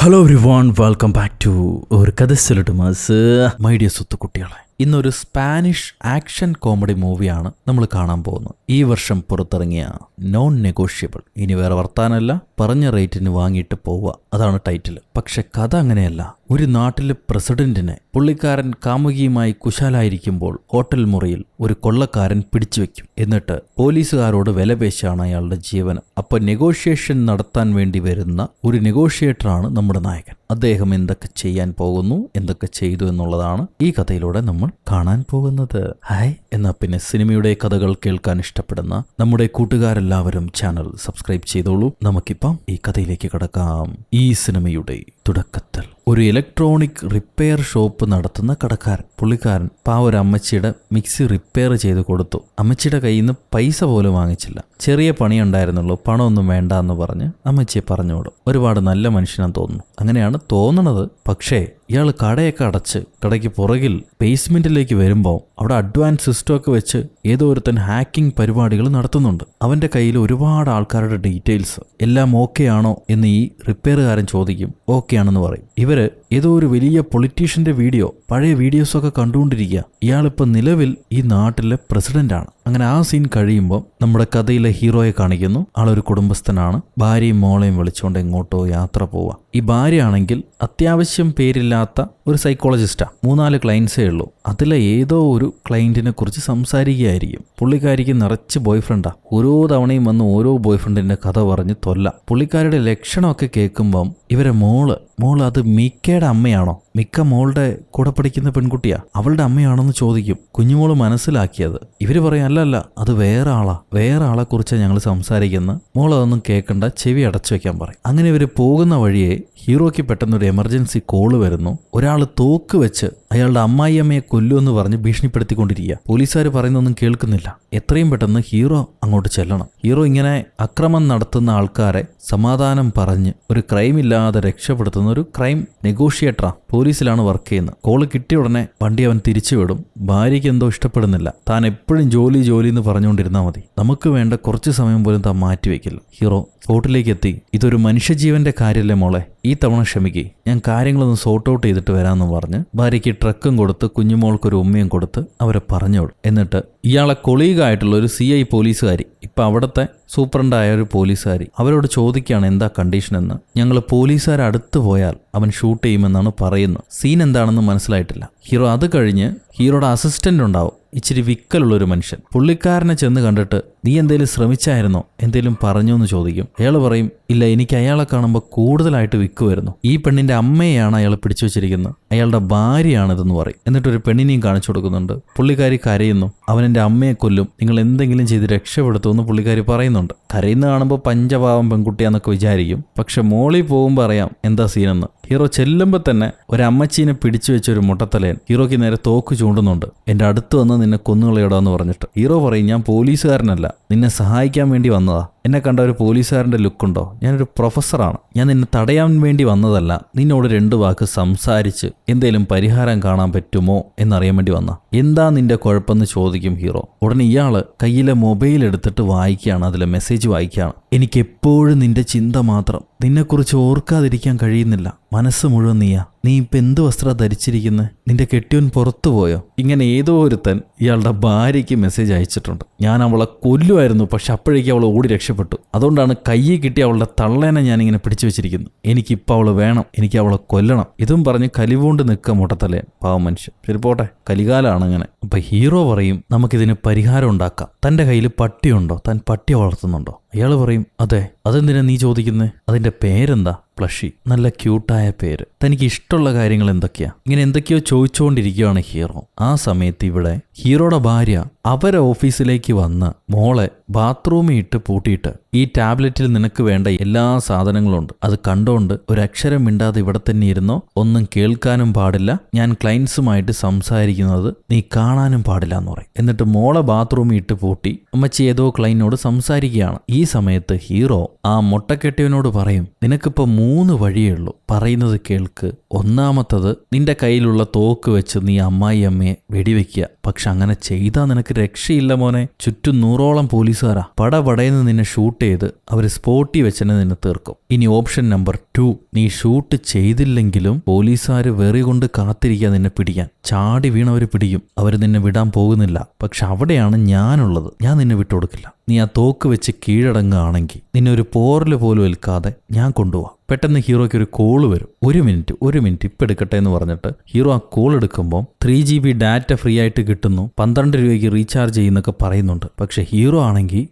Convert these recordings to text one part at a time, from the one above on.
Hello everyone, welcome back to ഒരു കഥ സൊല്ലട്ടുമാസ് my dear സുത്തുക്കുട്ടികളെ. ഇന്നൊരു സ്പാനിഷ് ആക്ഷൻ കോമഡി മൂവിയാണ് നമ്മൾ കാണാൻ പോകുന്നത്. ഈ വർഷം പുറത്തിറങ്ങിയ നോൺ നെഗോഷ്യബിൾ. ഇനി വേറെ വർത്താനല്ല, പറഞ്ഞ റേറ്റിന് വാങ്ങിയിട്ട് പോവുക, അതാണ് ടൈറ്റിൽ. പക്ഷെ കഥ അങ്ങനെയല്ല. ഒരു നാട്ടിലെ പ്രസിഡന്റിനെ പുള്ളിക്കാരൻ കാമുകിയുമായി കുശാലായിരിക്കുമ്പോൾ ഹോട്ടൽ മുറിയിൽ ഒരു കൊള്ളക്കാരൻ പിടിച്ചു വെക്കും. എന്നിട്ട് പോലീസുകാരോട് വിലപേശാണ് അയാളുടെ ജീവനം. അപ്പൊ നെഗോഷിയേഷൻ നടത്താൻ വേണ്ടി വരുന്ന ഒരു നെഗോഷിയേറ്ററാണ് നമ്മുടെ നായകൻ. അദ്ദേഹം എന്തൊക്കെ ചെയ്യാൻ പോകുന്നു, എന്തൊക്കെ ചെയ്തു എന്നുള്ളതാണ് ഈ കഥയിലൂടെ നമ്മൾ കാണാൻ പോകുന്നത്. ഹായ്, എന്നാ പിന്നെ സിനിമയുടെ കഥകൾ കേൾക്കാൻ ഇഷ്ടപ്പെടുന്ന നമ്മുടെ കൂട്ടുകാരെല്ലാവരും ചാനൽ സബ്സ്ക്രൈബ് ചെയ്തോളൂ. നമുക്കിപ്പം ഈ കഥയിലേക്ക് കടക്കാം. ഈ സിനിമയുടെ തുടക്കത്തിൽ ഒരു ഇലക്ട്രോണിക് റിപ്പയർ ഷോപ്പ് നടത്തുന്ന കടക്കാരൻ, പുള്ളിക്കാരൻ ഒരു അമ്മച്ചിയുടെ മിക്സി റിപ്പയർ ചെയ്ത് കൊടുത്തു. അമ്മച്ചിയുടെ കയ്യിൽ നിന്ന് പൈസ പോലും വാങ്ങിച്ചില്ല. ചെറിയ പണിയുണ്ടായിരുന്നുള്ളൂ, പണമൊന്നും വേണ്ട എന്ന് പറഞ്ഞ് അമ്മച്ചിയെ പറഞ്ഞോടും. ഒരുപാട് നല്ല മനുഷ്യനാന്ന് തോന്നുന്നു, അങ്ങനെയാണ് തോന്നണത്. പക്ഷേ ഇയാൾ കടയൊക്കെ അടച്ച് കടയ്ക്ക് പുറകിൽ ബേസ്മെന്റിലേക്ക് വരുമ്പോൾ അവിടെ അഡ്വാൻസ് സിസ്റ്റമൊക്കെ വെച്ച് ഏതോ ഒരുത്തൻ ഹാക്കിംഗ് പരിപാടികൾ നടത്തുന്നുണ്ട്. അവന്റെ കയ്യിൽ ഒരുപാട് ആൾക്കാരുടെ ഡീറ്റെയിൽസ് എല്ലാം ഓക്കെ ആണോ എന്ന് ഈ റിപ്പയറുകാരൻ ചോദിക്കും. ഓക്കെ ആണെന്ന് പറയും. ഇവര് ഏതോ ഒരു വലിയ പൊളിറ്റീഷ്യന്റെ വീഡിയോ, പഴയ വീഡിയോസൊക്കെ കണ്ടുകൊണ്ടിരിക്കുക. ഇയാളിപ്പോൾ നിലവിൽ ഈ നാട്ടിലെ പ്രസിഡന്റാണ്. അങ്ങനെ ആ സീൻ കഴിയുമ്പോൾ നമ്മുടെ കഥയിലെ ഹീറോയെ കാണിക്കുന്നു. ആളൊരു കുടുംബസ്ഥനാണ്. ഭാര്യയും മോളെയും വിളിച്ചുകൊണ്ട് എങ്ങോട്ടോ യാത്ര പോവുക. ഈ ഭാര്യ ആണെങ്കിൽ അത്യാവശ്യം പേരില്ലാത്ത ഒരു സൈക്കോളജിസ്റ്റാ. 3-4 ക്ലയൻസേ ഉള്ളൂ. അതിലെ ഏതോ ഒരു ക്ലയന്റിനെ കുറിച്ച് സംസാരിക്കുകയായിരിക്കും. പുള്ളിക്കാരിക്ക് നിറച്ച് ബോയ്ഫ്രണ്ടാ. ഓരോ തവണയും വന്ന് ഓരോ ബോയ്ഫ്രണ്ടിന്റെ കഥ പറഞ്ഞ് തൊല്ല. പുള്ളിക്കാരുടെ ലക്ഷണമൊക്കെ കേൾക്കുമ്പം ഇവരെ മോള് അത് മിക്കയുടെ അമ്മയാണോ, മിക്ക മോളുടെ കൂടെ പഠിക്കുന്ന പെൺകുട്ടിയാ, അവളുടെ അമ്മയാണെന്ന് ചോദിക്കും. കുഞ്ഞുമോള് മനസ്സിലാക്കിയത്. ഇവര് പറയും അല്ലല്ല, അത് വേറെ ആളെ കുറിച്ചാണ് ഞങ്ങൾ സംസാരിക്കുന്നത്, മോൾ അതൊന്നും കേൾക്കണ്ട, ചെവി അടച്ചു വെക്കാൻ പറയും. അങ്ങനെ ഇവര് പോകുന്ന വഴിയെ ഹീറോയ്ക്ക് പെട്ടെന്നൊരു എമർജൻസി കോള് വരുന്നു. ഒരാൾ തോക്ക് വെച്ച് അയാളുടെ അമ്മായിയമ്മയെ കൊല്ലുമെന്ന് പറഞ്ഞ് ഭീഷണിപ്പെടുത്തിക്കൊണ്ടിരിക്കുക. പോലീസുകാർ പറയുന്നൊന്നും കേൾക്കുന്നില്ല. എത്രയും പെട്ടെന്ന് ഹീറോ അങ്ങോട്ട് ചെല്ലണം. ഹീറോ ഇങ്ങനെ അക്രമം നടത്തുന്ന ആൾക്കാരെ സമാധാനം പറഞ്ഞ് ഒരു ക്രൈം ഇല്ലാതെ രക്ഷപ്പെടുത്തുന്ന ഒരു ക്രൈം നെഗോഷിയേറ്ററാ. പോലീസിലാണ് വർക്ക് ചെയ്യുന്നത്. കോള് കിട്ടിയ ഉടനെ വണ്ടി അവൻ തിരിച്ചുവിടും. ഭാര്യയ്ക്ക് എന്തോ ഇഷ്ടപ്പെടുന്നില്ല. താൻ എപ്പോഴും ജോലി എന്ന് പറഞ്ഞുകൊണ്ടിരുന്നാൽ മതി, നമുക്ക് വേണ്ട കുറച്ച് സമയം പോലും താൻ മാറ്റിവെക്കില്ല. ഹീറോ സ്പോട്ടിലേക്ക് എത്തി. ഇതൊരു മനുഷ്യജീവന്റെ കാര്യമല്ലേ മോളെ, ഈ തവണ ക്ഷമിക്കേ, ഞാൻ കാര്യങ്ങളൊന്ന് സോർട്ട് ഔട്ട് ചെയ്തിട്ട് വരാമെന്ന് പറഞ്ഞ് ഭാര്യയ്ക്ക് ട്രക്കും കൊടുത്ത് കുഞ്ഞുമോൾക്കൊരു ഉമ്മയും കൊടുത്ത് അവരെ പറഞ്ഞോളൂ. എന്നിട്ട് ഇയാളെ കൊളീഗായിട്ടുള്ള ഒരു CI പോലീസുകാരി, ഇപ്പം അവിടുത്തെ സൂപ്രണ്ടായ ഒരു പോലീസുകാരി, അവരോട് ചോദിക്കുകയാണ് എന്താ കണ്ടീഷൻ എന്ന്. ഞങ്ങൾ പോലീസുകാർ അടുത്ത് പോയാൽ അവൻ ഷൂട്ട് ചെയ്യുമെന്നാണ് പറയുന്നത്. സീൻ എന്താണെന്ന് മനസ്സിലായിട്ടില്ല. ഹീറോ അത് കഴിഞ്ഞ് ഹീറോയുടെ അസിസ്റ്റന്റ് ഉണ്ടാവും, ഇച്ചിരി വിക്കലുള്ളൊരു മനുഷ്യൻ. പുള്ളിക്കാരനെ ചെന്ന് കണ്ടിട്ട് നീ എന്തേലും ശ്രമിച്ചായിരുന്നോ, എന്തേലും പറഞ്ഞോ എന്ന് ചോദിക്കും. അയാൾ പറയും ഇല്ല, എനിക്ക് അയാളെ കാണുമ്പോൾ കൂടുതലായിട്ട് വിക്ക് വരുന്നു. ഈ പെണ്ണിന്റെ അമ്മയെയാണ് അയാൾ പിടിച്ചു വെച്ചിരിക്കുന്നത്, അയാളുടെ ഭാര്യയാണിതെന്ന് പറയും. എന്നിട്ടൊരു പെണ്ണിനെയും കാണിച്ചു കൊടുക്കുന്നുണ്ട്. പുള്ളിക്കാരി കരയുന്നു. അവൻ എൻ്റെ അമ്മയെ കൊല്ലും, നിങ്ങൾ എന്തെങ്കിലും ചെയ്ത് രക്ഷപ്പെടുത്തുമെന്ന് പുള്ളിക്കാരി പറയുന്നുണ്ട്. കരയുന്ന കാണുമ്പോൾ പഞ്ചപാവം പെൺകുട്ടിയാന്നൊക്കെ വിചാരിക്കും. പക്ഷെ മോളിൽ പോകുമ്പോൾ അറിയാം എന്താ സീനെന്ന്. ഹീറോ ചെല്ലുമ്പോൾ തന്നെ ഒരമ്മച്ചീനെ പിടിച്ചു വെച്ച ഒരു മുട്ടത്തലയൻ ഹീറോയ്ക്ക് നേരെ തോക്ക് ചൂണ്ടുന്നുണ്ട്. എൻ്റെ അടുത്ത് വന്ന് നിന്നെ കൊന്നുകളയടാന്ന് പറഞ്ഞിട്ട്. ഹീറോ പറയും ഞാൻ പോലീസുകാരനല്ല, നിന്നെ സഹായിക്കാൻ വേണ്ടി വന്നതാ. എന്നെ കണ്ട ഒരു പോലീസുകാരൻ്റെ ലുക്കുണ്ടോ? ഞാനൊരു പ്രൊഫസറാണ്, ഞാൻ നിന്നെ തടയാൻ വേണ്ടി വന്നതല്ല, നിന്നോട് 2 വാക്ക് സംസാരിച്ച് എന്തേലും പരിഹാരം കാണാൻ പറ്റുമോ എന്നറിയാൻ വേണ്ടി വന്ന. എന്താ നിന്റെ കുഴപ്പമെന്ന് ചോദിക്കും ഹീറോ. ഉടനെ ഇയാള് കയ്യിലെ മൊബൈൽ എടുത്തിട്ട് വായിക്കുകയാണ്. അതിലെ മെസ്സേജ് വായിക്കുകയാണ്. എനിക്കെപ്പോഴും നിന്റെ ചിന്ത മാത്രം, നിന്നെക്കുറിച്ച് ഓർക്കാതിരിക്കാൻ കഴിയുന്നില്ല, മനസ്സ് മുഴുവൻ നീയാ. നീ ഇപ്പം എന്ത് വസ്ത്രം ധരിച്ചിരിക്കുന്നത്? നിന്റെ കെട്ടിയോൻ പുറത്തു പോയോ? ഇങ്ങനെ ഏതോ ഒരുത്തൻ ഇയാളുടെ ഭാര്യയ്ക്ക് മെസ്സേജ് അയച്ചിട്ടുണ്ട്. ഞാൻ അവളെ കൊല്ലുമായിരുന്നു, പക്ഷെ അപ്പോഴേക്കും അവൾ ഓടി രക്ഷപ്പെട്ടു. അതുകൊണ്ടാണ് കയ്യിൽ കിട്ടി അവളുടെ തള്ളേനെ ഞാനിങ്ങനെ പിടിച്ചു വെച്ചിരിക്കുന്നു. എനിക്കിപ്പോൾ അവൾ വേണം, എനിക്ക് അവളെ കൊല്ലണം. ഇതും പറഞ്ഞ് കലിവുകൊണ്ട് നിൽക്കുക മുട്ടത്തലയൻ. പാവം മനുഷ്യൻ. ശരി പോട്ടെ, കലികാലാണ് അങ്ങനെ. അപ്പൊ ഹീറോ പറയും നമുക്കിതിന് പരിഹാരം ഉണ്ടാക്കാം. തൻ്റെ കയ്യിൽ പട്ടിയുണ്ടോ? താൻ പട്ടിയെ വളർത്തുന്നുണ്ടോ? അയാൾ പറയും അതെ. അതെന്തിനാ നീ ചോദിക്കുന്നത്? അതിന്റെ പേരെന്താ? പ്ലഷി. നല്ല ക്യൂട്ടായ പേര്. തനിക്ക് ഇഷ്ടമുള്ള കാര്യങ്ങൾ എന്തൊക്കെയാ? ഇങ്ങനെ എന്തൊക്കെയോ ചോദിച്ചുകൊണ്ടിരിക്കുകയാണ് ഹീറോ. ആ സമയത്ത് ഇവിടെ ഹീറോയുടെ ഭാര്യ അവരെ ഓഫീസിലേക്ക് വന്ന് മോളെ ബാത്റൂമിൽ ഇട്ട് പൂട്ടിയിട്ട് ഈ ടാബ്ലറ്റിൽ നിനക്ക് വേണ്ട എല്ലാ സാധനങ്ങളും ഉണ്ട്, അത് കണ്ടോണ്ട് ഒരക്ഷരം മിണ്ടാതെ ഇവിടെ തന്നെ ഇരുന്നോ, ഒന്നും കേൾക്കാനും പാടില്ല, ഞാൻ ക്ലയൻസുമായിട്ട് സംസാരിക്കുന്നത് നീ കാണാനും പാടില്ല എന്ന് പറയും. എന്നിട്ട് മോളെ ബാത്റൂമിൽ ഇട്ട് പൂട്ടി അമ്മച്ചി ഏതോ ക്ലയന്റിനോട് സംസാരിക്കുകയാണ്. ഈ സമയത്ത് ഹീറോ ആ മുട്ടക്കെട്ടിയവനോട് പറയും നിനക്കിപ്പോ 3 വഴിയേ ഉള്ളൂ, പറയുന്നത് കേൾക്ക്. ഒന്നാമത്തത് നിന്റെ കയ്യിലുള്ള തോക്ക് വെച്ച് നീ അമ്മായിയമ്മയെ വെടിവെക്കുക, പക്ഷെ അങ്ങനെ ചെയ്താൽ നിനക്ക് രക്ഷയില്ല മോനെ. ചുറ്റും 100ഓളം പോലീസുകാരാ. പടപടയെന്ന് നിന്നെ ഷൂട്ട് ചെയ്ത് അവർ സ്പോട്ടിൽ വെച്ചെന്നെ നിന്നെ തീർക്കും. ഇനി ഓപ്ഷൻ നമ്പർ 2, നീ ഷൂട്ട് ചെയ്തില്ലെങ്കിലും പോലീസുകാർ വെറി കൊണ്ട് കാത്തിരിക്കുക നിന്നെ പിടിക്കാൻ. ചാടി വീണവർ പിടിക്കും. അവർ നിന്നെ വിടാൻ പോകുന്നില്ല. പക്ഷെ അവിടെയാണ് ഞാനുള്ളത്. ഞാൻ നിന്നെ വിട്ടുകൊടുക്കില്ല. നീ ആ തോക്ക് വെച്ച് കീഴടങ്ങുകയാണെങ്കിൽ നിന്നെ ഒരു പോറൽ പോലും ഏൽക്കാതെ ഞാൻ കൊണ്ടുപോവാം. പെട്ടെന്ന് ഹീറോയ്ക്ക് ഒരു കോള് വരും. ഒരു മിനിറ്റ് ഇപ്പം എടുക്കട്ടെ എന്ന് പറഞ്ഞിട്ട് ഹീറോ ആ കോൾ എടുക്കുമ്പോൾ 3GB ഡാറ്റ ഫ്രീ ആയിട്ട് കിട്ടുന്നു, 12 രൂപയ്ക്ക് റീചാർജ് ചെയ്യുന്നൊക്കെ പറയുന്നുണ്ട്. പക്ഷെ ഹീറോ ആണെങ്കിൽ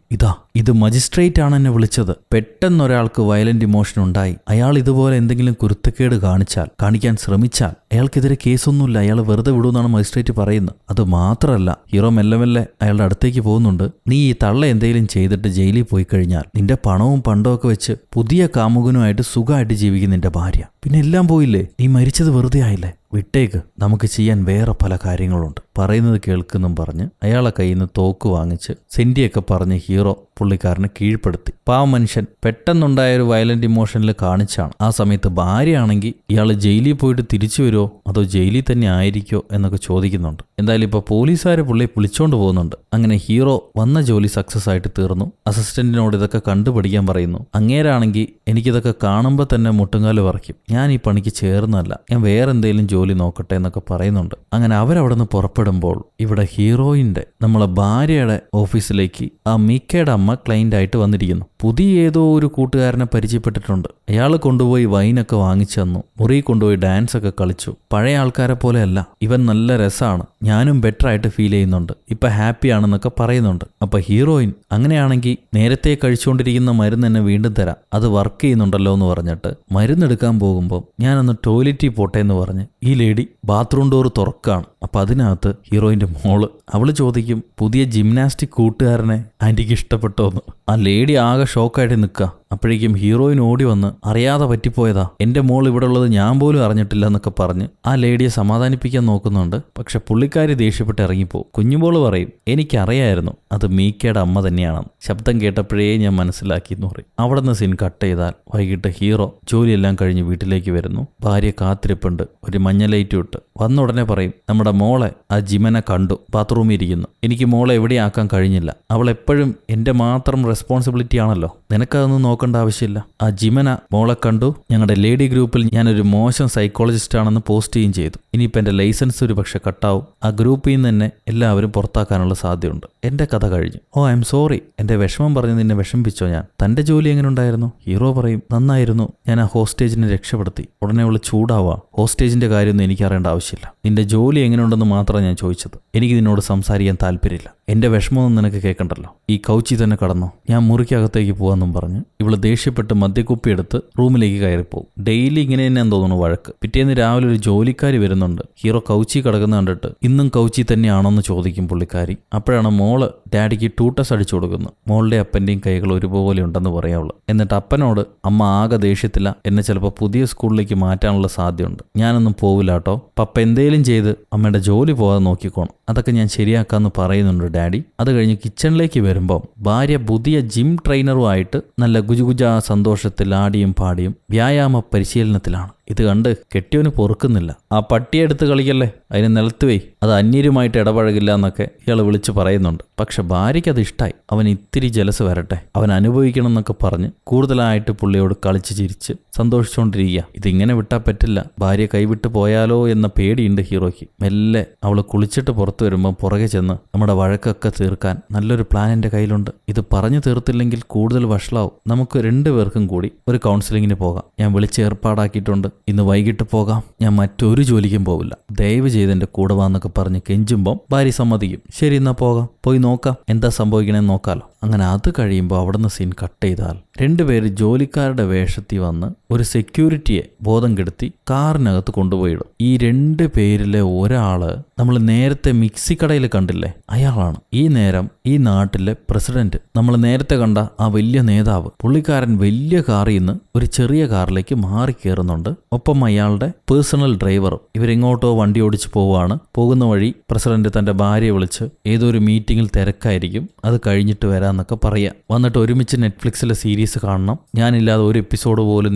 ഇത് മജിസ്ട്രേറ്റ് ആണ് എന്നെ വിളിച്ചത്. പെട്ടെന്ന് ഒരാൾക്ക് വയലന്റ് ഇമോഷൻ ഉണ്ടായി. അയാൾ ഇതുപോലെ എന്തെങ്കിലും കുരുത്തക്കേട് കാണിക്കാൻ ശ്രമിച്ചാൽ അയാൾക്കെതിരെ കേസൊന്നുമില്ല, അയാൾ വെറുതെ വിടുമെന്നാണ് മജിസ്ട്രേറ്റ് പറയുന്നത്. അത് മാത്രമല്ല, ഹീറോ മെല്ലെ അയാളുടെ അടുത്തേക്ക് പോകുന്നുണ്ട്. നീ ഈ തള്ള എന്തെങ്കിലും ചെയ്തിട്ട് ജയിലിൽ പോയി കഴിഞ്ഞാൽ നിന്റെ പണവും പണ്ടമൊക്കെ വെച്ച് പുതിയ കാമുകനുമായിട്ട് സുഖമായിട്ട് ജീവിക്കും നിന്റെ ഭാര്യ. പിന്നെ എല്ലാം പോയില്ലേ, നീ മരിച്ചത് വെറുതെ ആയില്ലേ, വിട്ടേക്ക്, നമുക്ക് ചെയ്യാൻ വേറെ പല കാര്യങ്ങളുണ്ട്. പറയുന്നത് കേൾക്കുന്നും പറഞ്ഞ് അയാളെ കയ്യിൽ നിന്ന് തോക്ക് വാങ്ങിച്ച് സെന്റിയൊക്കെ പറഞ്ഞ് ഹീറോ പുള്ളിക്കാരനെ കീഴ്പ്പെടുത്തി. പാവം മനുഷ്യൻ പെട്ടെന്നുണ്ടായ ഒരു വയലന്റ് ഇമോഷനിൽ കാണിച്ചാണ്. ആ സമയത്ത് ഭാര്യയാണെങ്കിൽ ഇയാൾ ജയിലിൽ പോയിട്ട് തിരിച്ചു വരുമോ അതോ ജയിലിൽ തന്നെ ആയിരിക്കോ എന്നൊക്കെ ചോദിക്കുന്നുണ്ട്. എന്തായാലും ഇപ്പോൾ പോലീസുകാരെ പുള്ളിയെ വിളിച്ചോണ്ട് പോകുന്നുണ്ട്. അങ്ങനെ ഹീറോ വന്ന ജോലി സക്സസ് ആയിട്ട് തീർന്നു. അസിസ്റ്റന്റിനോട് ഇതൊക്കെ കണ്ടുപിടിക്കാൻ പറയുന്നു. അങ്ങേരാണെങ്കിൽ എനിക്കിതൊക്കെ കാണുമ്പോൾ തന്നെ മുട്ടുങ്കാല് വറയ്ക്കും. ഞാൻ ഈ പണിക്ക് ചേർന്നല്ല, ഞാൻ വേറെ എന്തെങ്കിലും ജോലി നോക്കട്ടെ എന്നൊക്കെ പറയുന്നുണ്ട്. അങ്ങനെ അവരവിടെ നിന്ന് പുറപ്പെടുമ്പോൾ ഇവിടെ ഹീറോയിന്റെ നമ്മളെ ഭാര്യയുടെ ഓഫീസിലേക്ക് ആ മീക്കയുടെ അമ്മ ക്ലൈന്റ് ആയിട്ട് വന്നിരിക്കുന്നു. പുതിയ ഏതോ ഒരു കൂട്ടുകാരനെ പരിചയപ്പെട്ടിട്ടുണ്ട്. അയാൾ കൊണ്ടുപോയി വൈനൊക്കെ വാങ്ങിച്ചു തന്നു. മുറി കൊണ്ടുപോയി ഡാൻസ് ഒക്കെ കളിച്ചു. പഴയ ആൾക്കാരെ പോലെയല്ല, ഇവൻ നല്ല രസമാണ്, ഞാനും ബെറ്റർ ആയിട്ട് ഫീൽ ചെയ്യുന്നുണ്ട്, ഇപ്പൊ ഹാപ്പി ആണെന്നൊക്കെ പറയുന്നുണ്ട്. അപ്പൊ ഹീറോയിൻ അങ്ങനെയാണെങ്കിൽ നേരത്തെ കഴിച്ചുകൊണ്ടിരിക്കുന്ന മരുന്ന് എന്നെ വീണ്ടും തരാം, അത് വർക്ക് ചെയ്യുന്നുണ്ടല്ലോ എന്ന് പറഞ്ഞിട്ട് മരുന്നെടുക്കാൻ പോകുമ്പോൾ ഞാനൊന്ന് ടോയ്ലറ്റിൽ പോട്ടെ എന്ന് പറഞ്ഞ് ഈ ലേഡി ബാത്റൂം ഡോർ തുറക്കാണ്. അപ്പൊ അതിനകത്ത് ഹീറോയിന്റെ മോള്. അവള് ചോദിക്കും, പുതിയ ജിംനാസ്റ്റിക് കൂട്ടുകാരനെ ആന്റിക്ക് ഇഷ്ടപ്പെട്ടോന്ന്. ആ ലേഡി ആകെ ഷോക്കായിട്ട് നിൽക്കുക. അപ്പോഴേക്കും ഹീറോയിൻ ഓടി വന്ന്, അറിയാതെ പറ്റിപ്പോയതാ, എന്റെ മോൾ ഇവിടെ ഉള്ളത് ഞാൻ പോലും അറിഞ്ഞിട്ടില്ല എന്നൊക്കെ പറഞ്ഞ് ആ ലേഡിയെ സമാധാനിപ്പിക്കാൻ നോക്കുന്നുണ്ട്. പക്ഷെ പുള്ളിക്കാരി ദേഷ്യപ്പെട്ട് ഇറങ്ങിപ്പോവും. കുഞ്ഞുമോള് പറയും, എനിക്കറിയായിരുന്നു അത് മീക്കയുടെ അമ്മ തന്നെയാണെന്ന്, ശബ്ദം കേട്ടപ്പോഴേ ഞാൻ മനസ്സിലാക്കി എന്ന് പറയും. അവിടെ നിന്ന് സീൻ കട്ട് ചെയ്താൽ വൈകിട്ട് ഹീറോ ജോലിയെല്ലാം കഴിഞ്ഞ് വീട്ടിലേക്ക് വരുന്നു. ഭാര്യ കാത്തിരിപ്പുണ്ട്, ഒരു മഞ്ഞ ലൈറ്റ് ഇട്ട്. വന്ന ഉടനെ പറയും, നമ്മുടെ മോളെ ആ ജിമനെ കണ്ടു, ബാത്റൂമിൽ ഇരിക്കുന്നു, എനിക്ക് മോളെ എവിടെയാക്കാൻ കഴിഞ്ഞില്ല, അവൾ എപ്പോഴും എന്റെ മാത്രം റെസ്പോൺസിബിലിറ്റി ആണല്ലോ, നിനക്കതൊന്നും നോക്കേണ്ട ആവശ്യമില്ല. ആ ജിമന മോളെ കണ്ടു, ഞങ്ങളുടെ ലേഡി ഗ്രൂപ്പിൽ ഞാനൊരു മോശം സൈക്കോളജിസ്റ്റ് ആണെന്ന് പോസ്റ്റ് ചെയ്യുകയും ചെയ്തു, ഇനിയിപ്പോൾ എൻ്റെ ലൈസൻസ് ഒരു പക്ഷെ കട്ടാവും, ആ ഗ്രൂപ്പിൽ നിന്ന് തന്നെ എല്ലാവരും പുറത്താക്കാനുള്ള സാധ്യതയുണ്ട്. എൻ്റെ കഥ കഴിഞ്ഞു. ഓ ഐ എം സോറി, എൻ്റെ വിഷമം പറഞ്ഞ് നിന്നെ വിഷമിപ്പിച്ചോ ഞാൻ, തൻ്റെ ജോലി എങ്ങനെ ഉണ്ടായിരുന്നു? ഹീറോ പറയും, നന്നായിരുന്നു, ഞാൻ ആ ഹോസ്റ്റേജിനെ രക്ഷപ്പെടുത്തി. ഉടനെ അവൾ ചൂടാവാ, ഹോസ്റ്റേജിന്റെ കാര്യമൊന്നും എനിക്ക് അറിയേണ്ട ആവശ്യമില്ല, നിന്റെ ജോലി എങ്ങനെയുണ്ടെന്ന് മാത്രമാണ് ഞാൻ ചോദിച്ചത്, എനിക്ക് നിന്നോട് സംസാരിക്കാൻ താല്പര്യമില്ല, എൻ്റെ വിഷമമൊന്നും നിനക്ക് കേൾക്കണ്ടല്ലോ, ഈ കൗച്ചി തന്നെ കടന്നോ, ഞാൻ മുറിക്കകത്തേക്ക് പോകാമെന്നും പറഞ്ഞ് ഇവള് ദേഷ്യപ്പെട്ട് മദ്യക്കുപ്പി എടുത്ത് റൂമിലേക്ക് കയറിപ്പോവും. ഡെയിലി ഇങ്ങനെ തന്നെയാന്ന് തോന്നുന്നു വഴക്ക്. പിറ്റേന്ന് രാവിലെ ഒരു ജോലിക്കാരി വരുന്നുണ്ട്. ഹീറോ കൗച്ചി കിടക്കുന്ന കണ്ടിട്ട് ഇന്നും കൗച്ചി തന്നെയാണോന്ന് ചോദിക്കും പുള്ളിക്കാരി. അപ്പോഴാണ് മോള് ഡാഡിക്ക് ടൂട്ടസ് അടിച്ചു കൊടുക്കുന്നത്. മോളുടെ അപ്പൻ്റെയും കൈകൾ ഒരുപോലെ ഉണ്ടെന്ന് പറയാവുള്ളൂ. എന്നിട്ട് അപ്പനോട്, അമ്മ ആകെ ദേഷ്യത്തില്ല, എന്നെ ചിലപ്പോൾ പുതിയ സ്കൂളിലേക്ക് മാറ്റാനുള്ള സാധ്യതയുണ്ട്, ഞാനൊന്നും പോവില്ല കേട്ടോ, പപ്പ എന്തേലും ചെയ്ത് അമ്മയുടെ ജോലി പോകാതെ നോക്കിക്കോണം, അതൊക്കെ ഞാൻ ശരിയാക്കാമെന്ന് പറയുന്നുണ്ട് ഡാഡി. അത് കഴിഞ്ഞ് കിച്ചണിലേക്ക് വരുമ്പോൾ ഭാര്യ പുതിയ ജിം ട്രെയിനറുമായിട്ട് നല്ല ഗുജുഗുജ സന്തോഷത്തിൽ ആടിയും പാടിയും വ്യായാമ പരിശീലനത്തിലാണ്. ഇത് കണ്ട് കെട്ടിയവന് പൊറുക്കുന്നില്ല. ആ പട്ടിയെടുത്ത് കളിക്കല്ലേ, അതിന് നിലത്തുവേ, അത് അന്യരുമായിട്ട് ഇടപഴകില്ല എന്നൊക്കെ ഇയാൾ വിളിച്ച് പറയുന്നുണ്ട്. പക്ഷെ ഭാര്യയ്ക്ക് അത് ഇഷ്ടമായി. അവൻ ഇത്തിരി ജലസ് വരട്ടെ, അവൻ അനുഭവിക്കണം എന്നൊക്കെ പറഞ്ഞ് കൂടുതലായിട്ട് പുള്ളിയോട് കളിച്ച് ചിരിച്ച് സന്തോഷിച്ചുകൊണ്ടിരിക്കുക. ഇതിങ്ങനെ വിട്ടാൽ പറ്റില്ല, ഭാര്യ കൈവിട്ട് പോയാലോ എന്ന പേടിയുണ്ട് ഹീറോയ്ക്ക്. മെല്ലെ അവൾ കുളിച്ചിട്ട് പുറത്തു വരുമ്പോൾ പുറകെ ചെന്ന് നമ്മുടെ വഴക്കൊക്കെ തീർക്കാൻ നല്ലൊരു പ്ലാൻ എൻ്റെ കയ്യിലുണ്ട്, ഇത് പറഞ്ഞു തീർത്തില്ലെങ്കിൽ കൂടുതൽ വഷളാവും, നമുക്ക് 2 പേർക്കും കൂടി ഒരു കൗൺസിലിങ്ങിന് പോകാം, ഞാൻ വിളിച്ച് ഏർപ്പാടാക്കിയിട്ടുണ്ട്, ഇന്ന് വൈകിട്ട് പോകാം, ഞാൻ മറ്റൊരു ജോലിക്കും പോവില്ല, ദയവ് ചെയ്ത് എൻ്റെ കൂടെ വാന്നൊക്കെ പറഞ്ഞ് കെഞ്ചുമ്പം ഭാര്യ സമ്മതിക്കും. ശരി എന്നാ പോകാം, പോയി നോക്കാം എന്താ സംഭവിക്കണമെന്ന് നോക്കാലോ. അങ്ങനെ അത് കഴിയുമ്പോൾ അവിടുന്ന് സീൻ കട്ട് ചെയ്താൽ 2 പേര് ജോലിക്കാരുടെ വേഷത്തിൽ വന്ന് ഒരു സെക്യൂരിറ്റിയെ ബോധം കെടുത്തി കാറിനകത്ത് കൊണ്ടുപോയിടും. ഈ 2 പേരിലെ ഒരാള് നമ്മൾ നേരത്തെ മിക്സി കടയിൽ കണ്ടില്ലേ, അയാളാണ് ഈ നേരം ഈ നാട്ടിലെ പ്രസിഡന്റ്. നമ്മൾ നേരത്തെ കണ്ട ആ വലിയ നേതാവ്. പുള്ളിക്കാരൻ വലിയ കാറിൽ നിന്ന് ഒരു ചെറിയ കാറിലേക്ക് മാറി കയറുന്നുണ്ട്. ഒപ്പം അയാളുടെ പേഴ്സണൽ ഡ്രൈവറും. ഇവരെങ്ങോട്ടോ വണ്ടി ഓടിച്ച് പോവുകയാണ്. പോകുന്ന വഴി പ്രസിഡന്റ് തന്റെ ഭാര്യയെ വിളിച്ച് ഏതോ ഒരു മീറ്റിംഗിൽ തിരക്കായിരിക്കും, അത് കഴിഞ്ഞിട്ട് വരാന്നൊക്കെ പറയാം. വന്നിട്ട് ഒരുമിച്ച് നെറ്റ്ഫ്ലിക്സിലെ സീരീസ് കാണണം, ഞാനില്ലാതെ ഒരു എപ്പിസോഡ് പോലും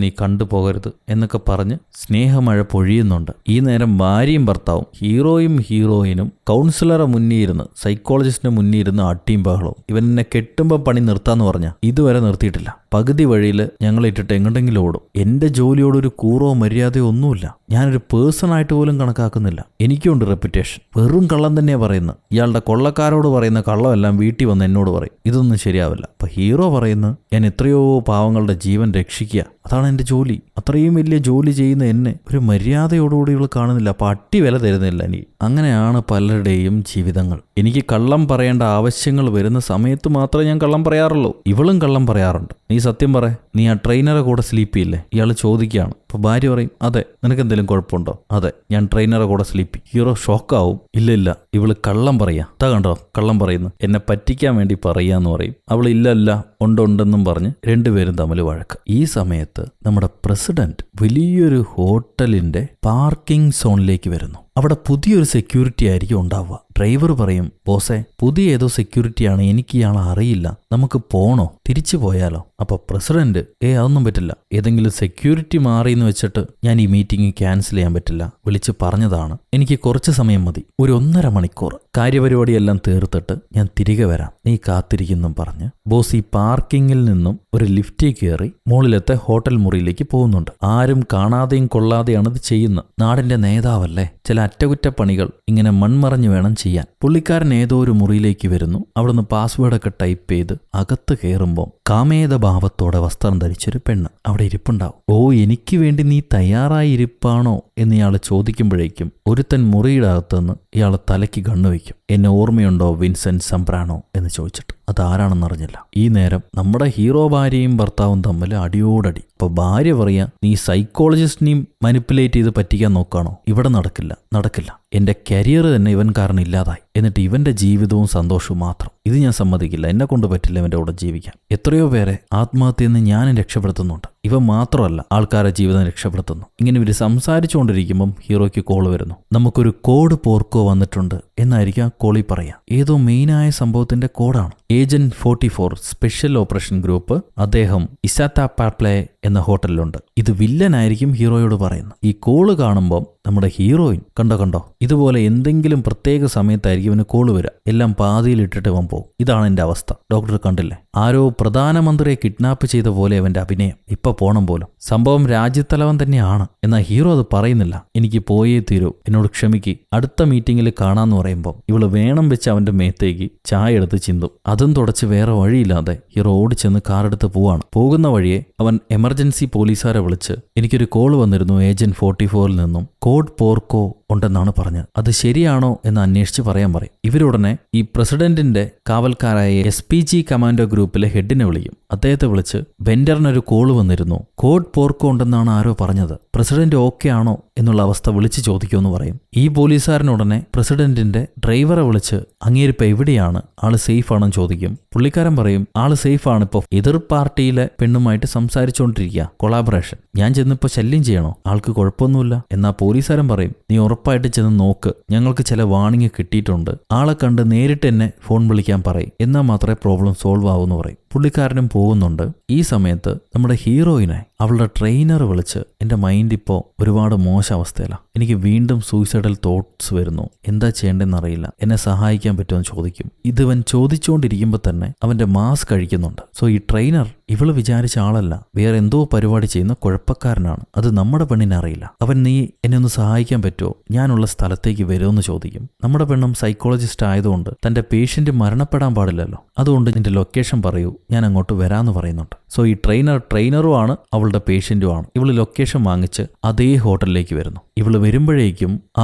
നീ കണ്ടുപോകരുത് എന്നൊക്കെ പറഞ്ഞ് സ്നേഹമഴ പൊഴിയുന്നുണ്ട്. ഈ നേരം ഭാര്യയും ഭർത്താവും, ഹീറോയും ഹീറോയിനും കൗൺസിലറെ മുന്നിരുന്ന് സൈക്കോളജിസ്റ്റിന്റെ മുന്നിരുന്ന് അട്ടിയും ബഹളവും. ഇവൻ എന്നെ കെട്ടുമ്പോൾ പണി നിർത്താന്ന് പറഞ്ഞാൽ ഇതുവരെ നിർത്തിയിട്ടില്ല. പകുതി വഴിയിൽ ഞങ്ങൾ ഇട്ടിട്ട് എങ്ങോട്ടെങ്കിലും ഓടും. എന്റെ ജോലിയോടൊരു കൂറോ മര്യാദയോ ഒന്നുമില്ല. ഞാനൊരു പേഴ്സണായിട്ട് പോലും കണക്കാക്കുന്നില്ല. എനിക്കുണ്ട് റെപ്യൂട്ടേഷൻ. വെറും കള്ളം തന്നെയാ പറയുന്നത്. ഇയാളുടെ കൊള്ളക്കാരോട് പറയുന്ന കള്ളമെല്ലാം വീട്ടിൽ വന്ന് എന്നോട് പറയും. ഇതൊന്നും ശരിയാവില്ല. അപ്പൊ ഹീറോ പറയുന്നത് ഞാൻ എത്രയോ പാവങ്ങളുടെ ജീവൻ രക്ഷിക്കുക, അതാണ് എൻ്റെ ജോലി. അത്രയും വലിയ ജോലി ചെയ്യുന്ന എന്നെ ഒരു മര്യാദയോടുകൂടി ഇവൾ കാണുന്നില്ല. അപ്പൊ അട്ടി വില തരുന്നില്ല എനിക്ക്. അങ്ങനെയാണ് പലരുടെയും ജീവിതങ്ങൾ. എനിക്ക് കള്ളം പറയേണ്ട ആവശ്യങ്ങൾ വരുന്ന സമയത്ത് മാത്രമേ ഞാൻ കള്ളം പറയാറുള്ളൂ. ഇവളും കള്ളം പറയാറുണ്ട്. നീ സത്യം പറ, നീ ആ ട്രെയിനറെ കൂടെ സ്ലീപ്പ് ചെയ്യില്ലേ? ഇയാൾ ചോദിക്കുകയാണ്. അപ്പൊ ഭാര്യ പറയും, അതെ. നിനക്ക് എന്തെങ്കിലും കുഴപ്പമുണ്ടോ? അതെ, ഞാൻ ട്രെയിനറെ കൂടെ സ്ലീപ്പ്. ഹീറോ ഷോക്കാവും. ഇല്ല ഇവള് കള്ളം പറയാ. കണ്ടോ കള്ളം പറയുന്നു, എന്നെ പറ്റിക്കാൻ വേണ്ടി പറയാന്ന് പറയും. അവൾ ഇല്ല ഉണ്ടെന്നും പറഞ്ഞ് രണ്ടുപേരും തമ്മിൽ വഴക്ക്. ഈ സമയത്ത് നമ്മുടെ പ്രസിഡന്റ് വലിയൊരു ഹോട്ടലിന്റെ പാർക്കിംഗ് സോണിലേക്ക് വരുന്നു. അവിടെ പുതിയൊരു സെക്യൂരിറ്റി ആയിരിക്കും ഉണ്ടാവുക. ഡ്രൈവർ പറയും, ബോസേ, പുതിയ ഏതോ സെക്യൂരിറ്റിയാണ്, എനിക്ക് ഇയാളെ അറിയില്ല, നമുക്ക് പോണോ, തിരിച്ചു പോയാലോ? അപ്പൊ പ്രസിഡന്റ്, അതൊന്നും പറ്റില്ല. ഏതെങ്കിലും സെക്യൂരിറ്റി മാറിയെന്ന് വെച്ചിട്ട് ഞാൻ ഈ മീറ്റിംഗ് ക്യാൻസൽ ചെയ്യാൻ പറ്റില്ല. വിളിച്ച് പറഞ്ഞതാണ്, എനിക്ക് കുറച്ച് സമയം മതി, ഒരു 1.5 മണിക്കൂർ. കാര്യപരിപാടിയെല്ലാം തീർത്തിട്ട് ഞാൻ തിരികെ വരാം, നീ കാത്തിരിക്കുന്നും പറഞ്ഞ് ബോസ് ഈ പാർക്കിങ്ങിൽ നിന്നും ഒരു ലിഫ്റ്റിൽ കയറി മുകളിലത്തെ ഹോട്ടൽ മുറിയിലേക്ക് പോകുന്നുണ്ട്. ആരും കാണാതെയും കൊള്ളാതെയാണ് ഇത് ചെയ്യുന്നത്. നാടിന്റെ നേതാവല്ലേ, ചില അറ്റകുറ്റപ്പണികൾ ഇങ്ങനെ മൺമറഞ്ഞു വേണം ചെയ്യാൻ. പുള്ളിക്കാരൻ ഏതോ ഒരു മുറിയിലേക്ക് വരുന്നു. അവിടുന്ന് പാസ്വേഡൊക്കെ ടൈപ്പ് ചെയ്ത് അകത്ത് കയറുമ്പോൾ കാമേത ഭാവത്തോടെ വസ്ത്രം ധരിച്ചൊരു പെണ്ണ് അവിടെ ഇരിപ്പുണ്ടാവും. എനിക്ക് വേണ്ടി നീ തയ്യാറായി ഇരിപ്പാണോ എന്ന് ഇയാൾ ചോദിക്കുമ്പോഴേക്കും ഒരുത്തൻ മുറിയുടെ അകത്തുനിന്ന് ഇയാൾ തലയ്ക്ക് കണ്ണുവയ്ക്കും. എന്നെ ഓർമ്മയുണ്ടോ വിൻസെന്റ് സംബ്രാനോ എന്ന് ചോദിച്ചിട്ട്. അതാരാണെന്നറിഞ്ഞില്ല. ഈ നേരം നമ്മുടെ ഹീറോ ഭാര്യയും ഭർത്താവും തമ്മിൽ അടിയോടടി. അപ്പൊ ഭാര്യ പറയാ, നീ സൈക്കോളജിസ്റ്റിനെയും മാനിപ്പുലേറ്റ് ചെയ്ത് പറ്റിക്കാൻ നോക്കാണോ? ഇവിടെ നടക്കില്ല. എന്റെ കരിയർ തന്നെ ഇവൻ കാരണം ഇല്ലാതായി. എന്നിട്ട് ഇവന്റെ ജീവിതവും സന്തോഷവും മാത്രം. ഇത് ഞാൻ സമ്മതിക്കില്ല. എന്നെ കൊണ്ട് പറ്റില്ല ഇവന്റെ കൂടെ ജീവിക്കാൻ. എത്രയോ പേരെ ആത്മഹത്യയിൽ നിന്ന് ഞാനും രക്ഷപ്പെടുത്തുന്നുണ്ട്. ഇവ മാത്രമല്ല, ആൾക്കാരുടെ ജീവിതം രക്ഷപ്പെടുത്തുന്നു. ഇങ്ങനെ ഇവർ സംസാരിച്ചുകൊണ്ടിരിക്കുമ്പം ഹീറോയ്ക്ക് കോൾ വരുന്നു. നമുക്കൊരു കോഡ് പോർക്കോ വന്നിട്ടുണ്ട് എന്നായിരിക്കും ആ കോളിൽ പറയാം. ഏതോ മെയിനായ സംഭവത്തിന്റെ കോഡാണ്. ഏജന്റ് 44 സ്പെഷ്യൽ ഓപ്പറേഷൻ ഗ്രൂപ്പ്, അദ്ദേഹം ഇസാത്ത പാപ്ലെ എന്ന ഹോട്ടലിലുണ്ട്. ഇത് വില്ലനായിരിക്കും ഹീറോയോട് പറയുന്നത്. ഈ കോള് കാണുമ്പോൾ നമ്മുടെ ഹീറോയിൻ കണ്ടോ ഇതുപോലെ എന്തെങ്കിലും പ്രത്യേക സമയത്തായിരിക്കും ഇവന് കോള് വരിക. എല്ലാം പാതിയിൽ ഇട്ടിട്ട് ഇവൻ പോകും. ഇതാണ് എന്റെ അവസ്ഥ. ഡോക്ടർ കണ്ടില്ലേ, ആരോ പ്രധാനമന്ത്രിയെ കിഡ്നാപ്പ് ചെയ്ത പോലെ അവന്റെ അഭിനയം. ഇപ്പൊ പോണം പോലും. സംഭവം രാജ്യത്തലവൻ തന്നെയാണ്. എന്നാൽ ഹീറോ അത് പറയുന്നില്ല. എനിക്ക് പോയേ തീരൂ, എന്നോട് ക്ഷമിക്ക്, അടുത്ത മീറ്റിംഗിൽ കാണാന്ന് പറയുമ്പോൾ ഇവള് വേണം വെച്ച് അവന്റെ മേത്തേക്ക് ചായ എടുത്ത് ചിന്തും. അതും തുടച്ച് വേറെ വഴിയില്ലാതെ ഹീറോ ഓടിച്ചെന്ന് കാറെടുത്ത് പോവാണ്. പോകുന്ന വഴിയെ അവൻ എമർജൻസി പോലീസുകാരെ വിളിച്ച്, എനിക്കൊരു കോൾ വന്നിരുന്നു ഏജന്റ് 44 നിന്നും, കോഡ് പോർക്കോ ഉണ്ടെന്നാണ് പറഞ്ഞത്. അത് ശരിയാണോ എന്ന് അന്വേഷിച്ച് പറയാൻ പറയും. ഇവരുടനെ ഈ പ്രസിഡന്റിന്റെ കാവൽക്കാരായ SPG കമാൻഡോ ഗ്രൂപ്പിലെ ഹെഡിനെ വിളിക്കും. അദ്ദേഹത്തെ വിളിച്ച്, ബെൻഡറിനൊരു കോള് വന്നിരുന്നു, കോഡ് പോർക്കോ ഉണ്ടെന്നാണ് ആരോ പറഞ്ഞത്, പ്രസിഡന്റ് ഓക്കെ ആണോ എന്നുള്ള അവസ്ഥ വിളിച്ച് ചോദിക്കുമെന്ന് പറയും. ഈ പോലീസുകാരനുടനെ പ്രസിഡന്റിന്റെ ഡ്രൈവറെ വിളിച്ച്, അങ്ങേരിപ്പോ എവിടെയാണ്, ആള് സേഫ് ആണെന്ന് ചോദിക്കും. പുള്ളിക്കാരൻ പറയും, ആള് സേഫ് ആണ്, ഇപ്പൊ എതിർ പാർട്ടിയിലെ പെണ്ണുമായിട്ട് സംസാരിച്ചുകൊണ്ടിരിക്കുക, കൊളാബറേഷൻ. ഞാൻ ചെന്നിപ്പോ ശല്യം ചെയ്യണോ? ആൾക്ക് കുഴപ്പമൊന്നുമില്ല. എന്നാ പോലീസുകാരൻ പറയും, നീ ഉറപ്പായിട്ട് ചെന്ന് നോക്ക്, ഞങ്ങൾക്ക് ചില വാണിംഗ് കിട്ടിയിട്ടുണ്ട്, ആളെ കണ്ട് നേരിട്ട് എന്നെ ഫോൺ വിളിക്കാൻ പറയും, എന്നാൽ മാത്രമേ പ്രോബ്ലം സോൾവ് ആവൂന്ന് പറയും. പുള്ളിക്കാരനും പോകുന്നുണ്ട്. ഈ സമയത്ത് നമ്മുടെ ഹീറോയിനെ അവളുടെ ട്രെയിനർ വിളിച്ച്, എൻ്റെ മൈൻഡ് ഇപ്പോൾ ഒരുപാട് മോശം അവസ്ഥയിലാണ്, എനിക്ക് വീണ്ടും സൂയിസൈഡൽ തോട്ട്സ് വരുന്നു, എന്താ ചെയ്യേണ്ടതെന്നറിയില്ല, എന്നെ സഹായിക്കാൻ പറ്റുമെന്ന് ചോദിക്കും. ഇവൻ ചോദിച്ചുകൊണ്ടിരിക്കുമ്പോൾ തന്നെ അവന്റെ മാസ്ക് കഴിക്കുന്നുണ്ട്. സോ ഈ ട്രെയിനർ ഇവള് വിചാരിച്ച ആളല്ല, വേറെ എന്തോ പരിപാടി ചെയ്യുന്ന കുഴപ്പക്കാരനാണ്. അത് നമ്മുടെ പെണ്ണിനെ അറിയില്ല. അവൻ, നീ എന്നെ ഒന്ന് സഹായിക്കാൻ പറ്റുമോ, ഞാനുള്ള സ്ഥലത്തേക്ക് വരുമെന്ന് ചോദിക്കും. നമ്മുടെ പെണ്ണും സൈക്കോളജിസ്റ്റ് ആയതുകൊണ്ട് തന്റെ പേഷ്യന്റ് മരണപ്പെടാൻ പാടില്ലല്ലോ, അതുകൊണ്ട് നിന്റെ ലൊക്കേഷൻ പറയൂ, ഞാൻ അങ്ങോട്ട് വരാമെന്ന് പറയുന്നുണ്ട്. സോ ഈ ട്രെയിനറും ആണ്, അവളുടെ പേഷ്യന്റും ആണ്. ഇവള് ലൊക്കേഷൻ വാങ്ങിച്ച് അതേ ഹോട്ടലിലേക്ക് വരുന്നു. ഇവള് വരുമ്പോഴേക്കും ആ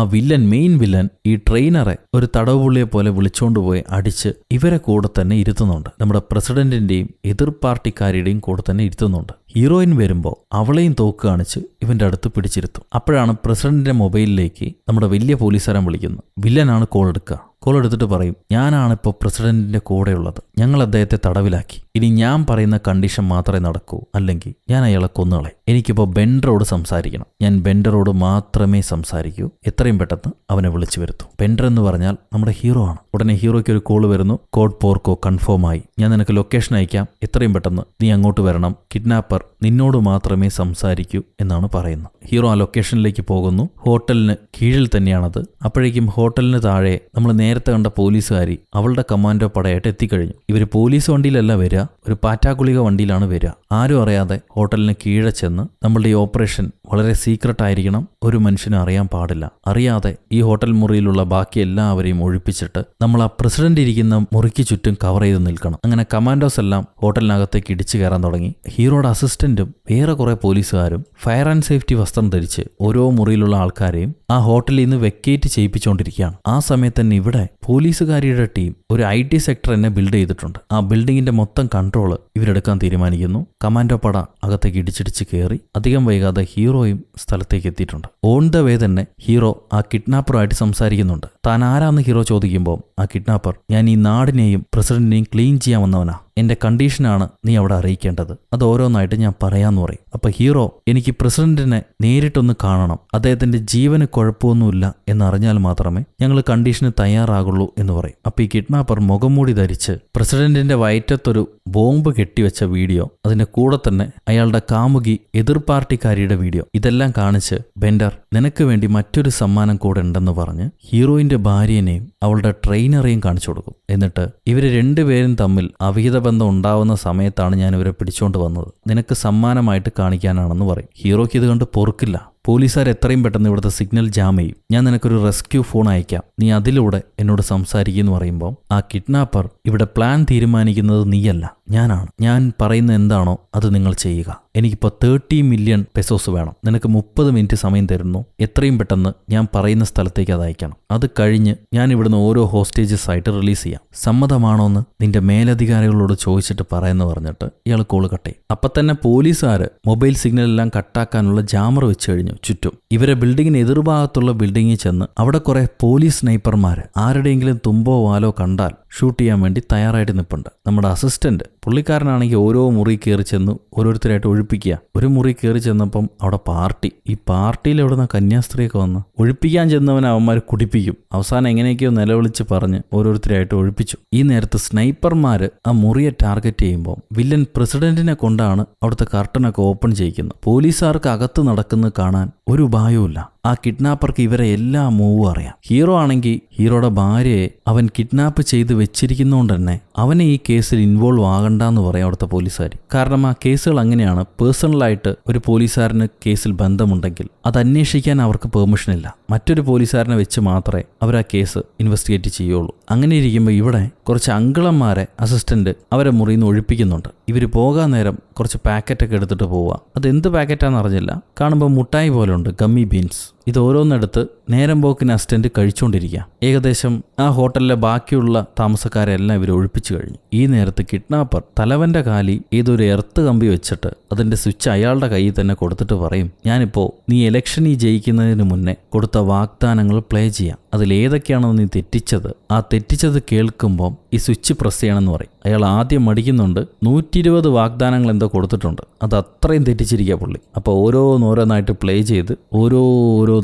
മെയിൻ വില്ലൻ ഈ ട്രെയിനറെ ഒരു തടവുപുള്ളിയെ പോലെ വിളിച്ചോണ്ട് പോയി അടിച്ച് ഇവരെ കൂടെ തന്നെ ഇരുത്തുന്നുണ്ട്. നമ്മുടെ പ്രസിഡന്റിന്റെയും എതിർ പാർട്ടിക്കാരുടെയും കൂടെ തന്നെ ഇരുത്തുന്നുണ്ട്. ഹീറോയിൻ വരുമ്പോൾ അവളെയും തോക്ക് കാണിച്ച് ഇവന്റെ അടുത്ത് പിടിച്ചിരുത്തും. അപ്പോഴാണ് പ്രസിഡന്റിന്റെ മൊബൈലിലേക്ക് നമ്മുടെ വലിയ പോലീസുകാരൻ വിളിക്കുന്നത്. വില്ലനാണ് കോൾ എടുക്കുക. കോൾ എടുത്തിട്ട് പറയും, ഞാനാണിപ്പോൾ പ്രസിഡന്റിന്റെ കൂടെയുള്ളത്, ഞങ്ങൾ അദ്ദേഹത്തെ തടവിലാക്കി. ഇനി ഞാൻ പറയുന്ന കണ്ടീഷൻ മാത്രമേ നടക്കൂ, അല്ലെങ്കിൽ ഞാൻ അയാളെ കൊന്നുകളെ. എനിക്കിപ്പോൾ ബെൻഡറോട് സംസാരിക്കണം. ഞാൻ ബെൻഡറോട് മാത്രമേ സംസാരിക്കൂ. എത്രയും പെട്ടെന്ന് അവനെ വിളിച്ചു വരുത്തും. ബെൻഡർ എന്ന് പറഞ്ഞാൽ നമ്മുടെ ഹീറോ ആണ്. ഉടനെ ഹീറോയ്ക്ക് ഒരു കോള് വരുന്നു. കോഡ് പോർക്കോ കൺഫേം ആയി. ഞാൻ നിനക്ക് ലൊക്കേഷൻ അയക്കാം. എത്രയും പെട്ടെന്ന് നീ അങ്ങോട്ട് വരണം. കിഡ്നാപ്പർ നിന്നോട് മാത്രമേ സംസാരിക്കൂ എന്നാണ് പറയുന്നത്. ഹീറോ ആ ലൊക്കേഷനിലേക്ക് പോകുന്നു. ഹോട്ടലിന് കീഴിൽ തന്നെയാണത്. അപ്പോഴേക്കും ഹോട്ടലിന് താഴെ നമ്മൾ നേരത്തെ കണ്ട പോലീസുകാരി അവളുടെ കമാൻഡോ പടയായിട്ട് എത്തിക്കഴിഞ്ഞു. ഇവർ പോലീസ് വണ്ടിയിലല്ല വരിക, ഒരു പാറ്റാഗുളിക വണ്ടിയിലാണ് വരിക. ആരും അറിയാതെ ഹോട്ടലിന് കീഴെ ചെന്ന് നമ്മളുടെ ഈ ഓപ്പറേഷൻ വളരെ സീക്രട്ട് ആയിരിക്കണം, ഒരു മനുഷ്യനും അറിയാൻ പാടില്ല. അറിയാതെ ഈ ഹോട്ടൽ മുറിയിലുള്ള ബാക്കി എല്ലാവരെയും ഒഴിപ്പിച്ചിട്ട് നമ്മൾ ആ പ്രസിഡന്റ് ഇരിക്കുന്ന മുറിക്ക് ചുറ്റും കവർ ചെയ്ത് നിൽക്കണം. അങ്ങനെ കമാൻഡോസ് എല്ലാം ഹോട്ടലിനകത്തേക്ക് ഇടിച്ചു കയറാൻ തുടങ്ങി. ഹീറോയുടെ അസിസ്റ്റന്റും വേറെ കുറെ പോലീസുകാരും ഫയർ ആൻഡ് സേഫ്റ്റി വസ്ത്രം ധരിച്ച് ഓരോ മുറിയിലുള്ള ആൾക്കാരെയും ആ ഹോട്ടലിൽ നിന്ന് വെക്കേറ്റ് ചെയ്യിപ്പിച്ചുകൊണ്ടിരിക്കുകയാണ്. ആ സമയത്ത് തന്നെ ഇവിടെ പോലീസുകാരിയുടെ ടീം ഒരു IT സെക്ടർ തന്നെ ബിൽഡ് ചെയ്തിട്ടുണ്ട്. ആ ബിൽഡിങ്ങിന്റെ മൊത്തം കൺട്രോള് ഇവരെടുക്കാൻ തീരുമാനിക്കുന്നു. കമാൻഡോ പട അകത്തേക്ക് ഇടിച്ചിടിച്ച് കയറി. അധികം വൈകാതെ ഹീറോയും സ്ഥലത്തേക്ക് എത്തിയിട്ടുണ്ട്. ഓൺ ദ വേ തന്നെ ഹീറോ ആ കിഡ്നാപ്പറുമായിട്ട് സംസാരിക്കുന്നുണ്ട്. താൻ ആരാന്ന് ഹീറോ ചോദിക്കുമ്പോൾ ആ കിഡ്നാപ്പർ, ഞാൻ ഈ നാടിനെയും പ്രസിഡന്റിനെയും ക്ലീൻ ചെയ്യാൻ വന്നവനാ. എന്റെ കണ്ടീഷനാണ് നീ അവിടെ അറിയിക്കേണ്ടത്. അത് ഓരോന്നായിട്ട് ഞാൻ പറയാന്ന് പറയും. അപ്പൊ ഹീറോ, എനിക്ക് പ്രസിഡന്റിനെ നേരിട്ടൊന്ന് കാണണം, അദ്ദേഹത്തിന്റെ ജീവന് കുഴപ്പമൊന്നുമില്ല എന്നറിഞ്ഞാൽ മാത്രമേ ഞങ്ങൾ കണ്ടീഷന് തയ്യാറാകുള്ളൂ എന്ന് പറയും. അപ്പൊ ഈ കിഡ്നാപ്പർ മുഖംമൂടി ധരിച്ച് പ്രസിഡന്റിന്റെ വയറ്റത്തൊരു ബോംബ് കെട്ടിവെച്ച വീഡിയോ, അതിന്റെ കൂടെ തന്നെ അയാളുടെ കാമുകി എതിർ പാർട്ടിക്കാരിയുടെ വീഡിയോ, ഇതെല്ലാം കാണിച്ച് ബെൻഡർ നിനക്ക് വേണ്ടി മറ്റൊരു സമ്മാനം കൂടെ ഉണ്ടെന്ന് പറഞ്ഞ് ഹീറോയിന്റെ ഭാര്യനെയും അവളുടെ ട്രെയിനറെയും കാണിച്ചു കൊടുക്കും. എന്നിട്ട് ഇവര് രണ്ടുപേരും തമ്മിൽ അവിഹിത ബന്ധം ഉണ്ടാവുന്ന സമയത്താണ് ഞാൻ ഇവരെ പിടിച്ചോണ്ട് വന്നത്, നിനക്ക് സമ്മാനമായിട്ട് കാണിക്കാനാണെന്ന് പറയും. ഹീറോയ്ക്ക് ഇത് കണ്ട് പൊറുക്കില്ല. പോലീസുകാർ എത്രയും പെട്ടെന്ന് ഇവിടുത്തെ സിഗ്നൽ ജാം ചെയ്യും. ഞാൻ നിനക്കൊരു റെസ്ക്യൂ ഫോൺ അയക്കാം, നീ അതിലൂടെ എന്നോട് സംസാരിക്കുമെന്ന് പറയുമ്പോൾ ആ കിഡ്നാപ്പർ, ഇവിടെ പ്ലാൻ തീരുമാനിക്കുന്നത് നീയല്ല, ഞാനാണ്. ഞാൻ പറയുന്ന എന്താണോ അത് നിങ്ങൾ ചെയ്യുക. എനിക്കിപ്പോൾ 30 മില്യൺ പെസോസ് വേണം. നിനക്ക് 30 മിനിറ്റ് സമയം തരുന്നു. എത്രയും പെട്ടെന്ന് ഞാൻ പറയുന്ന സ്ഥലത്തേക്ക് അത് അയക്കണം. അത് കഴിഞ്ഞ് ഞാൻ ഇവിടുന്ന് ഓരോ ഹോസ്റ്റേജസ് ആയിട്ട് റിലീസ് ചെയ്യാം. സമ്മതമാണോന്ന് നിന്റെ മേലധികാരികളോട് ചോദിച്ചിട്ട് പറയാന്ന് പറഞ്ഞിട്ട് ഇയാൾ കോള് കട്ട് ചെയ്യും. അപ്പം തന്നെ പോലീസുകാർ മൊബൈൽ സിഗ്നൽ എല്ലാം കട്ടാക്കാനുള്ള ജാമർ വെച്ച് കഴിഞ്ഞു ചുറ്റും. ഇവരെ ബിൽഡിങ്ങിന് എതിർഭാഗത്തുള്ള ബിൽഡിങ്ങിൽ ചെന്ന് അവിടെ കുറെ പോലീസ് സ്നൈപ്പർമാർ ആരുടെയെങ്കിലും തുമ്പോ വാലോ കണ്ടാൽ ഷൂട്ട് ചെയ്യാൻ വേണ്ടി തയ്യാറായിട്ട് നിൽപ്പുണ്ട്. നമ്മുടെ അസിസ്റ്റന്റ് പുള്ളിക്കാരനാണെങ്കിൽ ഓരോ മുറി കയറി ചെന്ന് ഓരോരുത്തരായിട്ട് ഒഴിപ്പിക്കുക. ഒരു മുറി കയറി ചെന്നപ്പം അവിടെ പാർട്ടി. ഈ പാർട്ടിയിൽ എവിടുന്ന കന്യാസ്ത്രീയൊക്കെ വന്ന് ഒഴിപ്പിക്കാൻ ചെന്നവനെ അവന്മാർ കുടിപ്പിക്കും. അവസാനം എങ്ങനെയൊക്കെയോ നിലവിളിച്ച് പറഞ്ഞ് ഓരോരുത്തരായിട്ട് ഒഴിപ്പിച്ചു. ഈ നേരത്ത് സ്നൈപ്പർമാർ ആ മുറിയെ ടാർഗറ്റ് ചെയ്യുമ്പോൾ വില്ലൻ പ്രസിഡന്റിനെ കൊണ്ടാണ് അവിടുത്തെ കർട്ടനൊക്കെ ഓപ്പൺ ചെയ്യിക്കുന്നത്. പോലീസുകാർക്ക് അകത്ത് നടക്കുന്നത് കാണാൻ ഒരു ഉപായവുമില്ല. ആ കിഡ്നാപ്പർക്ക് ഇവരെ എല്ലാ മൂവും അറിയാം. ഹീറോ ആണെങ്കിൽ ഹീറോയുടെ ഭാര്യയെ അവൻ കിഡ്നാപ്പ് ചെയ്ത് വെച്ചിരിക്കുന്നതുകൊണ്ട് തന്നെ അവനെ ഈ കേസിൽ ഇൻവോൾവ് ആകണ്ടെന്ന് പറയാം അവിടുത്തെ പോലീസുകാർ. കാരണം ആ കേസുകൾ അങ്ങനെയാണ്. പേഴ്സണലായിട്ട് ഒരു പോലീസുകാരന് കേസിൽ ബന്ധമുണ്ടെങ്കിൽ അത് അന്വേഷിക്കാൻ അവർക്ക് പെർമിഷൻ ഇല്ല. മറ്റൊരു പോലീസുകാരനെ വെച്ച് മാത്രമേ അവർ ആ കേസ് ഇൻവെസ്റ്റിഗേറ്റ് ചെയ്യുള്ളൂ. അങ്ങനെ ഇരിക്കുമ്പോൾ ഇവിടെ കുറച്ച് അങ്കിളന്മാരെ അസിസ്റ്റന്റ് അവരെ മുറിയിൽ നിന്ന് ഒഴിപ്പിക്കുന്നുണ്ട്. ഇവർ പോകാൻ നേരം കുറച്ച് പാക്കറ്റൊക്കെ എടുത്തിട്ട് പോവുക. അതെന്ത് പാക്കറ്റാണെന്ന് അറിഞ്ഞില്ല. കാണുമ്പോൾ മുട്ടായി പോലെ ഉണ്ട്, ഗമ്മി ബീൻസ്. ഇത് ഓരോന്നെടുത്ത് നേരം പോക്കിന് അസിസ്റ്റന്റ് കഴിച്ചുകൊണ്ടിരിക്കുക. ഏകദേശം ആ ഹോട്ടലിലെ ബാക്കിയുള്ള താമസക്കാരെല്ലാം ഇവർ ഒഴിപ്പിച്ചു കഴിഞ്ഞു. ഈ നേരത്ത് കിഡ്നാപ്പർ തലവന്റെ കാലിൽ ഏതൊരു എർത്ത് കമ്പി വെച്ചിട്ട് അതിന്റെ സ്വിച്ച് അയാളുടെ കയ്യിൽ തന്നെ കൊടുത്തിട്ട് പറയും, ഞാനിപ്പോ നീ ഇലക്ഷനിൽ ജയിക്കുന്നതിന് മുന്നേ കൊടുത്ത വാഗ്ദാനങ്ങൾ പ്ലേ ചെയ്യാം. അതിലേതൊക്കെയാണോ നീ തെറ്റിച്ചത്, ആ തെറ്റിച്ചത് കേൾക്കുമ്പോൾ ഈ സ്വിച്ച് പ്രസ് ചെയ്യണമെന്ന് പറയും. അയാൾ ആദ്യം മടിക്കുന്നുണ്ട്. 120 വാഗ്ദാനങ്ങൾ എന്തോ കൊടുത്തിട്ടുണ്ട്. അത് അത്രയും തെറ്റിച്ചിരിക്കുക പുള്ളി. അപ്പോൾ ഓരോന്നായിട്ട് പ്ലേ ചെയ്ത് ഓരോ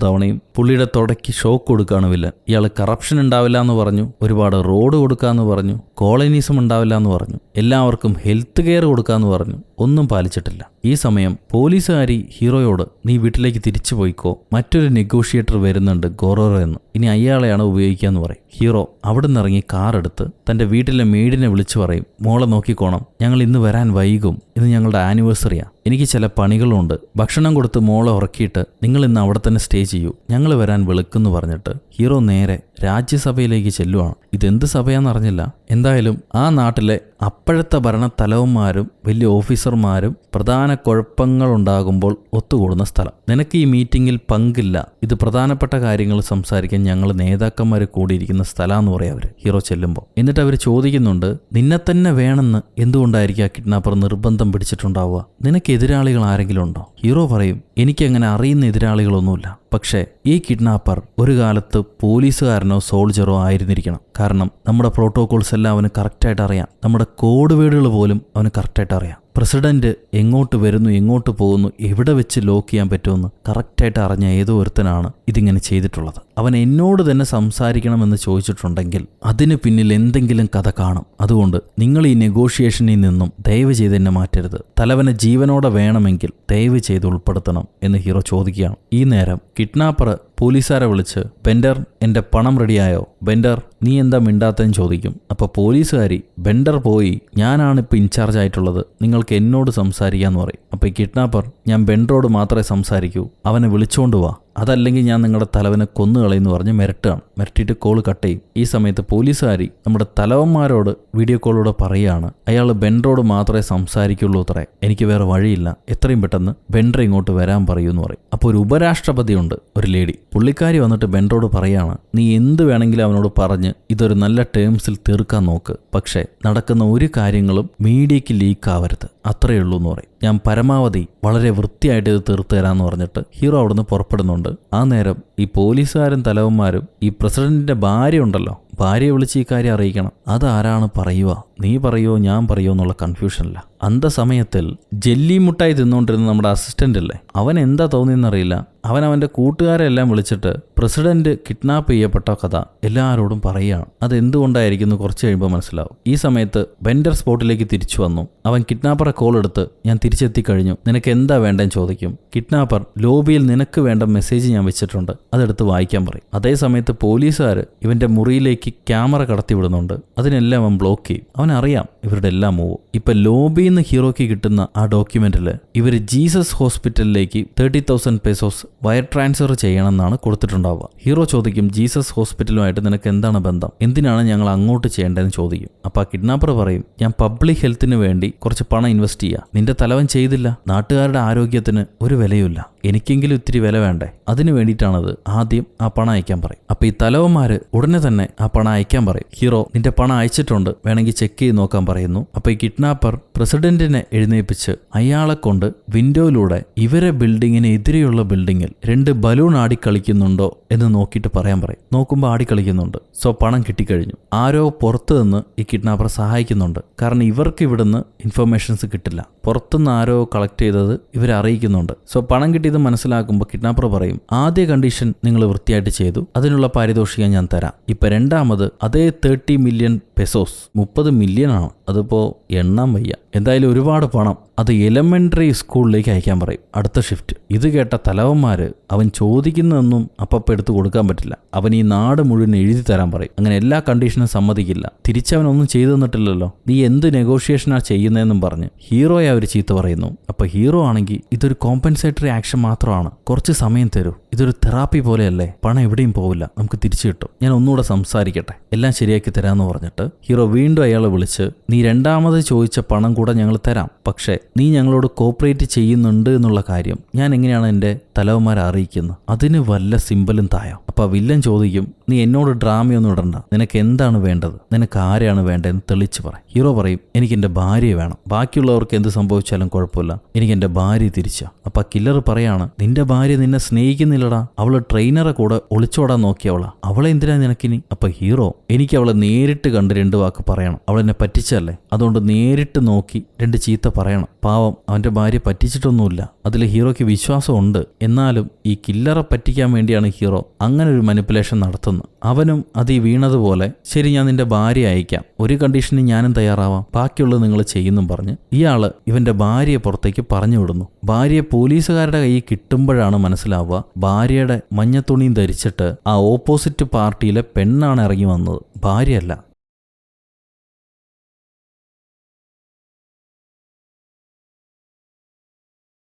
തവണയും പുള്ളിയുടെ തുടയ്ക്ക് ഷോക്ക് കൊടുക്കുകയാണ് വില്ലൻ. ഇയാൾ കറപ്ഷൻ ഉണ്ടാവില്ല എന്ന് പറഞ്ഞു, ഒരുപാട് റോഡ് കൊടുക്കാമെന്ന് പറഞ്ഞു, കോളനീസം ഉണ്ടാവില്ല എന്ന് പറഞ്ഞു, എല്ലാവർക്കും ഹെൽത്ത് കെയർ കൊടുക്കാമെന്ന് പറഞ്ഞു. ഒന്നും പാലിച്ചിട്ടില്ല. ഈ സമയം പോലീസുകാരി ഹീറോയോട്, നീ വീട്ടിലേക്ക് തിരിച്ചു പോയിക്കോ, മറ്റൊരു നെഗോഷിയേറ്റർ വരുന്നുണ്ട് ഗോറോറോ എന്ന്, ഇനി അയാളെയാണ് ഉപയോഗിക്കാന്ന് പറയും. ഹീറോ അവിടെ നിന്ന് ഇറങ്ങി കാർ എടുത്ത് തന്റെ വീട്ടിലെ മെയ്ഡിനെ വിളിച്ചു പറയും, മോളെ നോക്കിക്കോണം, ഞങ്ങൾ ഇന്ന് വരാൻ വൈകും, ഇന്ന് ഞങ്ങളുടെ ആനിവേഴ്സറിയാ, എനിക്ക് ചില പണികളുണ്ട്, ഭക്ഷണം കൊടുത്ത് മോളെ ഉറക്കിയിട്ട് നിങ്ങൾ ഇന്ന് അവിടെ തന്നെ സ്റ്റേ ചെയ്യൂ, ഞങ്ങൾ വരാൻ വെളുക്കെന്ന് പറഞ്ഞിട്ട് ഹീറോ നേരെ രാജ്യസഭയിലേക്ക് ചെല്ലുവാണ്. ഇതെന്ത് സഭയാന്ന് അറിഞ്ഞില്ല. എന്തായാലും ആ നാട്ടിലെ അപ്പോഴത്തെ ഭരണത്തലവന്മാരും വലിയ ഓഫീസർമാരും പ്രധാന കുഴപ്പങ്ങൾ ഉണ്ടാകുമ്പോൾ ഒത്തുകൂടുന്ന സ്ഥലം. നിനക്ക് ഈ മീറ്റിങ്ങിൽ പങ്കില്ല, ഇത് പ്രധാനപ്പെട്ട കാര്യങ്ങൾ സംസാരിക്കാൻ ഞങ്ങൾ നേതാക്കന്മാർ കൂടിയിരിക്കുന്ന സ്ഥലമെന്ന് പറയാം അവർ ഹീറോ ചെല്ലുമ്പോൾ. എന്നിട്ട് അവർ ചോദിക്കുന്നുണ്ട്, നിന്നെ തന്നെ വേണമെന്ന് എന്തുകൊണ്ടായിരിക്കും ആ കിഡ്നാപ്പർ നിർബന്ധം പിടിച്ചിട്ടുണ്ടാവുക, നിനക്ക് എതിരാളികൾ ആരെങ്കിലും ഉണ്ടോ? ഹീറോ പറയും, എനിക്കങ്ങനെ അറിയുന്ന എതിരാളികളൊന്നുമില്ല, പക്ഷേ ഈ കിഡ്നാപ്പർ ഒരു കാലത്ത് പോലീസുകാരനോ സോൾജറോ ആയിരുന്നിരിക്കണം. കാരണം നമ്മുടെ പ്രോട്ടോകോൾസ് എല്ലാം അവന് കറക്റ്റായിട്ട് അറിയാം. നമ്മുടെ കോഡ് വേർഡുകൾ പോലും അവന് കറക്റ്റായിട്ട് അറിയാം. പ്രസിഡന്റ് എങ്ങോട്ട് വരുന്നു, എങ്ങോട്ട് പോകുന്നു, എവിടെ വെച്ച് ലോക്ക് ചെയ്യാൻ പറ്റുമെന്ന് കറക്റ്റായിട്ട് അറിഞ്ഞ ഏതോ ഒരുത്തനാണ് ഇതിങ്ങനെ ചെയ്തിട്ടുള്ളത്. അവൻ എന്നോട് തന്നെ സംസാരിക്കണമെന്ന് ചോദിച്ചിട്ടുണ്ടെങ്കിൽ അതിന് പിന്നിൽ എന്തെങ്കിലും കഥ കാണും. അതുകൊണ്ട് നിങ്ങൾ ഈ നെഗോഷിയേഷനിൽ നിന്നും ദയവ് ചെയ്ത് എന്നെ മാറ്റരുത്. തലവനെ ജീവനോടെ വേണമെങ്കിൽ ദയവ് ചെയ്ത് ഉൾപ്പെടുത്തണം എന്ന് ഹീറോ ചോദിക്കുകയാണ്. ഈ നേരം കിഡ്നാപ്പർ പോലീസുകാരെ വിളിച്ച്, ബെൻഡർ എൻ്റെ പണം റെഡിയായോ, ബെൻഡർ നീ എന്താ മിണ്ടാത്തെന്ന് ചോദിക്കും. അപ്പോൾ പോലീസുകാരി, ബെൻഡർ പോയി, ഞാനാണിപ്പോൾ ഇൻചാർജ് ആയിട്ടുള്ളത്, നിങ്ങൾക്ക് എന്നോട് സംസാരിക്കാമെന്ന് പറയും. അപ്പോൾ ഈ കിഡ്നാപ്പർ, ഞാൻ ബെൻഡറോട് മാത്രമേ സംസാരിക്കൂ, അവനെ വിളിച്ചോണ്ട് വാ, അതല്ലെങ്കിൽ ഞാൻ നിങ്ങളുടെ തലവനെ കൊന്നുകളയെന്ന് പറഞ്ഞ് മിരട്ടുകയാണ്. മിരട്ടിയിട്ട് കോൾ കട്ട് ചെയ്യും. ഈ സമയത്ത് പോലീസുകാരി നമ്മുടെ തലവന്മാരോട് വീഡിയോ കോളിലൂടെ പറയുകയാണ്, അയാൾ ബെൻഡറോട് മാത്രമേ സംസാരിക്കുള്ളൂ അത്രേ, എനിക്ക് വേറെ വഴിയില്ല, എത്രയും പെട്ടെന്ന് ബെൻഡർ ഇങ്ങോട്ട് വരാൻ പറയൂ എന്ന് പറയും. അപ്പോൾ ഒരു ഉപരാഷ്ട്രപതിയുണ്ട്, ഒരു ലേഡി, പുള്ളിക്കാരി വന്നിട്ട് ബെൻഡറോട് പറയാണ്, നീ എന്ത് വേണമെങ്കിലും അവനോട് പറഞ്ഞ് ഇതൊരു നല്ല ടേംസിൽ തീർക്കാൻ നോക്ക്, പക്ഷേ നടക്കുന്ന ഒരു കാര്യങ്ങളും മീഡിയയ്ക്ക് ലീക്ക് ആവരുത്, അത്രയേ ഉള്ളൂ എന്ന് പറയും. ഞാൻ പരമാവധി വളരെ വൃത്തിയായിട്ട് ഇത് തീർത്തു തരാമെന്ന് പറഞ്ഞിട്ട് ഹീറോ അവിടുന്ന് പുറപ്പെടുന്നുണ്ട്. ആ നേരം ഈ പോലീസുകാരും തലവന്മാരും ഈ പ്രസിഡന്റിന്റെ ഭാര്യ ഉണ്ടല്ലോ, ഭാര്യയെ വിളിച്ച് ഈ കാര്യം അറിയിക്കണം. അതാരാണ് പറയുക, നീ പറയുമോ ഞാൻ പറയുമോ എന്നുള്ള കൺഫ്യൂഷനില്ല. അന്തസമയത്തിൽ ജെല്ലി മുട്ടായി തിന്നുകൊണ്ടിരുന്ന നമ്മുടെ അസിസ്റ്റന്റ് അല്ലേ, അവൻ എന്താ തോന്നിയെന്നറിയില്ല, അവൻ്റെ കൂട്ടുകാരെ എല്ലാം വിളിച്ചിട്ട് പ്രസിഡന്റ് കിഡ്നാപ്പ് ചെയ്യപ്പെട്ട കഥ എല്ലാവരോടും പറയുകയാണ്. അതെന്തുകൊണ്ടായിരിക്കും കുറച്ച് കഴിയുമ്പോൾ മനസ്സിലാവും. ഈ സമയത്ത് ബെൻഡർ സ്പോട്ടിലേക്ക് തിരിച്ചു വന്നു. അവൻ കിഡ്നാപ്പറെ കോൾ എടുത്ത്, ഞാൻ തിരിച്ചെത്തിക്കഴിഞ്ഞു, നിനക്ക് എന്താ വേണ്ടെന്ന് ചോദിക്കും. കിഡ്നാപ്പർ, ലോബിയിൽ നിനക്ക് വേണ്ട മെസ്സേജ് ഞാൻ വെച്ചിട്ടുണ്ട്, അതെടുത്ത് വായിക്കാൻ പറയും. അതേ സമയത്ത് പോലീസുകാർ ഇവന്റെ മുറിയിലേക്ക് ക്യാമറ കടത്തി വിടുന്നുണ്ട്. അതിനെല്ലാം അവൻ ബ്ലോക്ക് ചെയ്യും. അവനറിയാം ഇവരുടെ എല്ലാം മൂവ്. ഇപ്പൊ ലോബിയിൽ നിന്ന് ഹീറോയ്ക്ക് കിട്ടുന്ന ആ ഡോക്യുമെന്റിൽ ഇവർ ജീസസ് ഹോസ്പിറ്റലിലേക്ക് 30,000 pesos വയർ ട്രാൻസ്ഫർ ചെയ്യണമെന്നാണ് കൊടുത്തിട്ടുണ്ടാവുക. ഹീറോ ചോദിക്കും, ജീസസ് ഹോസ്പിറ്റലുമായിട്ട് നിനക്ക് എന്താണ് ബന്ധം, എന്തിനാണ് ഞങ്ങൾ അങ്ങോട്ട് ചെയ്യേണ്ടതെന്ന് ചോദിക്കും. അപ്പൊ ആ കിഡ്നാപ്പർ പറയും, ഞാൻ പബ്ലിക് ഹെൽത്തിന് വേണ്ടി കുറച്ച് പണം ഇൻവെസ്റ്റ് ചെയ്യാം, നിന്റെ തലവൻ ചെയ്തില്ല, നാട്ടുകാരുടെ ആരോഗ്യത്തിന് ഒരു വിലയുമില്ല, എനിക്കെങ്കിലും ഇത്തിരി വില വേണ്ടേ, അതിന് വേണ്ടിയിട്ടാണത്, ആദ്യം ആ പണം അയക്കാൻ പറയും. അപ്പൊ ഈ തലവന്മാര് ഉടനെ തന്നെ ആ പണം അയക്കാൻ പറയും. ഹീറോ, നിന്റെ പണം അയച്ചിട്ടുണ്ട്, വേണമെങ്കിൽ ചെക്ക് ചെയ്ത് നോക്കാൻ പറയുന്നു. അപ്പൊ ഈ കിഡ്നാപ്പർ പ്രസിഡന്റിനെ എഴുന്നേൽപ്പിച്ച് അയാളെ കൊണ്ട് വിൻഡോയിലൂടെ ഇവരെ ബിൽഡിങ്ങിന് എതിരെയുള്ള ബിൽഡിങ്ങിൽ 2 ബലൂൺ ആടിക്കളിക്കുന്നുണ്ടോ എന്ന് നോക്കിയിട്ട് പറയാൻ പറയും. നോക്കുമ്പോൾ ആടിക്കളിക്കുന്നുണ്ട്. സോ പണം കിട്ടിക്കഴിഞ്ഞു. ആരോ പുറത്തു നിന്ന് ഈ കിഡ്നാപ്പർ സഹായിക്കുന്നുണ്ട്. കാരണം ഇവർക്ക് ഇവിടുന്ന് ഇൻഫർമേഷൻസ് കിട്ടില്ല, പുറത്തുനിന്ന് ആരോ കളക്ട് ചെയ്തത് ഇവരെ അറിയിക്കുന്നുണ്ട്. സോ പണം കിട്ടിയത് മനസ്സിലാക്കുമ്പോൾ കിഡ്നാപ്പർ പറയും, ആദ്യ കണ്ടീഷൻ നിങ്ങൾ വൃത്തിയായിട്ട് ചെയ്തു, അതിനുള്ള പാരിതോഷികം ഞാൻ തരാം. ഇപ്പൊ രണ്ടാമത് അതേ 30 million pesos, 30 million ആണ്, അതിപ്പോ എണ്ണാൻ വയ്യ, എന്തായാലും ഒരുപാട് പണം, അത് എലമെന്ററി സ്കൂളിലേക്ക് അയക്കാൻ പറയും അടുത്ത ഷിഫ്റ്റ്. ഇത് കേട്ട തലവന്മാര്, അവൻ ചോദിക്കുന്നതൊന്നും അപ്പപ്പം എടുത്ത് കൊടുക്കാൻ പറ്റില്ല, അവൻ ഈ നാട് മുഴുവൻ എഴുതി തരാൻ പറയും. അങ്ങനെ എല്ലാ കണ്ടീഷനും സമ്മതിക്കില്ല. തിരിച്ചവനൊന്നും ചെയ്തു തന്നിട്ടില്ലല്ലോ, നീ എന്ത് നെഗോഷിയേഷനാ ചെയ്യുന്നതെന്നും പറഞ്ഞ് ഹീറോയെ അവർ ചീത്ത പറയുന്നു. അപ്പൊ ഹീറോ ആണെങ്കിൽ ഇതൊരു കോമ്പൻസേറ്ററി ആക്ഷൻ മാത്രമാണ്, കുറച്ച് സമയം തരൂ, ഇതൊരു തെറാപ്പി പോലെയല്ലേ, പണം എവിടെയും പോവില്ല, നമുക്ക് തിരിച്ചു കിട്ടും, ഞാൻ ഒന്നുകൂടെ സംസാരിക്കട്ടെ, എല്ലാം ശരിയാക്കി തരാമെന്ന് പറഞ്ഞിട്ട് ഹീറോ വീണ്ടും അയാളെ വിളിച്ച്, നീ രണ്ടാമത് ചോദിച്ച പണം കൂടെ ഞങ്ങൾ തരാം, പക്ഷേ നീ ഞങ്ങളോട് കോപ്പറേറ്റ് ചെയ്യുന്നുണ്ട് എന്നുള്ള കാര്യം ഞാൻ എങ്ങനെയാണ് എൻ്റെ തലവന്മാരെ അറിയിക്കുന്നത്, അതിന് വല്ല സിമ്പലും തായോ. അപ്പൊ വില്ലൻ ചോദിക്കും, നീ എന്നോട് ഡ്രാമയൊന്നും ഇടണ്ട, നിനക്ക് എന്താണ് വേണ്ടത്, നിനക്ക് ആരെയാണ് വേണ്ടതെന്ന് തെളിച്ച് പറയും. ഹീറോ പറയും, എനിക്ക് എൻ്റെ ഭാര്യയെ വേണം, ബാക്കിയുള്ളവർക്ക് എന്ത് സംഭവിച്ചാലും കുഴപ്പമില്ല, എനിക്ക് എൻ്റെ ഭാര്യ തിരിച്ചാ. അപ്പൊ കില്ലർ പറയാണ്, നിന്റെ ഭാര്യ നിന്നെ സ്നേഹിക്കുന്നില്ലടാ, അവള് ട്രെയിനറെ കൂടെ ഒളിച്ചോടാൻ നോക്കിയവളാ, അവളെ എന്തിനാ നിനക്കിനി. അപ്പൊ ഹീറോ, എനിക്ക് അവളെ നേരിട്ട് കണ്ട് 2 വാക്ക് പറയണം, അവളെന്നെ പറ്റിച്ചല്ലേ, അതുകൊണ്ട് നേരിട്ട് നോക്കി 2 ചീത്ത പറയണം. പാവം അവന്റെ ഭാര്യ പറ്റിച്ചിട്ടൊന്നുമില്ല, അതിൽ ഹീറോയ്ക്ക് വിശ്വാസമുണ്ട്. എന്നാലും ഈ കില്ലറെ പറ്റിക്കാൻ വേണ്ടിയാണ് ഹീറോ അങ്ങനെ ഒരു മാനിപ്പുലേഷൻ നടത്തുന്നത്. അവനും അതീ വീണതുപോലെ, ശരി ഞാൻ നിന്റെ ഭാര്യ അയക്കാം, ഒരു കണ്ടീഷന് ഞാനും തയ്യാറാവാം, ബാക്കിയുള്ളത് നിങ്ങൾ ചെയ്യുന്നും പറഞ്ഞ് ഇയാള് ഇവന്റെ ഭാര്യയെ പുറത്തേക്ക് പറഞ്ഞു വിടുന്നു. ഭാര്യയെ പോലീസുകാരുടെ കയ്യിൽ കിട്ടുമ്പോഴാണ് മനസ്സിലാവുക, ഭാര്യയുടെ മഞ്ഞത്തുണിയും ധരിച്ചിട്ട് ആ ഓപ്പോസിറ്റ് പാർട്ടിയിലെ പെണ്ണാണ് ഇറങ്ങി വന്നത്, ഭാര്യയല്ല.